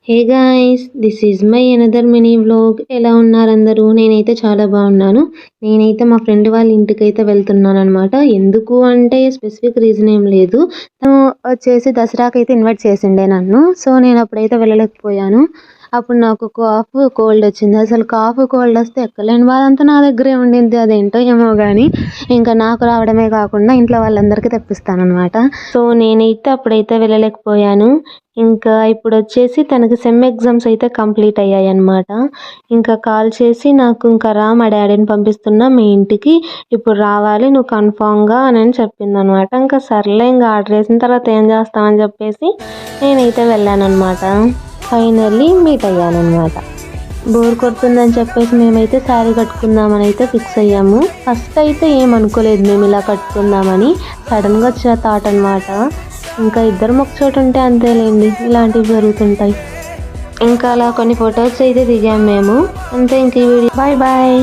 Hey guys, this is my another mini vlog. ఎలా ఉన్నారు అందరూ? నేనైతే చాలా బాగున్నాను. నేనైతే మా ఫ్రెండ్ వాళ్ళ ఇంటికైతే వెళ్తున్నాను అనమాట. ఎందుకు అంటే స్పెసిఫిక్ రీజన్ ఏం లేదు. తను వచ్చేసి దసరాకి అయితే ఇన్వైట్ చేసిండే నన్ను. సో నేను అప్పుడైతే వెళ్ళలేకపోయాను. అప్పుడు నాకు కాఫ్ కోల్డ్ వచ్చింది. అసలు కాఫ్ కోల్డ్ వస్తే ఎక్కలేని బాధ అంతా నా దగ్గరే ఉండింది. అదేంటో ఏమో కానీ ఇంకా నాకు రావడమే కాకుండా ఇంట్లో వాళ్ళందరికీ తెప్పిస్తాను అనమాట. సో నేనైతే అప్పుడైతే వెళ్ళలేకపోయాను. ఇంకా ఇప్పుడు వచ్చేసి తనకి సెమ్ ఎగ్జామ్స్ అయితే కంప్లీట్ అయ్యాయి అనమాట. ఇంకా కాల్ చేసి నాకు ఇంకా రా, మా డాడీని పంపిస్తున్నా మీ ఇంటికి, ఇప్పుడు రావాలి నువ్వు కన్ఫామ్గా అని చెప్పింది అనమాట. ఇంకా సర్లే, ఇంకా ఆర్డర్ వేసిన తర్వాత ఏం చేస్తామని చెప్పేసి నేనైతే వెళ్ళాను అనమాట. ఫైనల్లీ మీట్ అయ్యాను అనమాట. బోర్ కొడుతుందని చెప్పేసి మేమైతే శారీ కట్టుకుందామని అయితే ఫిక్స్ అయ్యాము. ఫస్ట్ అయితే ఏమనుకోలేదు మేము ఇలా కట్టుకుందామని, సడన్గా వచ్చిన థాట్ అనమాట. ఇంకా ఇద్దరం ఒక చోటు ఉంటే అంతేలేండి, ఇలాంటివి జరుగుతుంటాయి. ఇంకా అలా కొన్ని ఫొటోస్ అయితే దిగాము మేము. అంతే, ఇంక ఈ వీడియో బాయ్ బాయ్.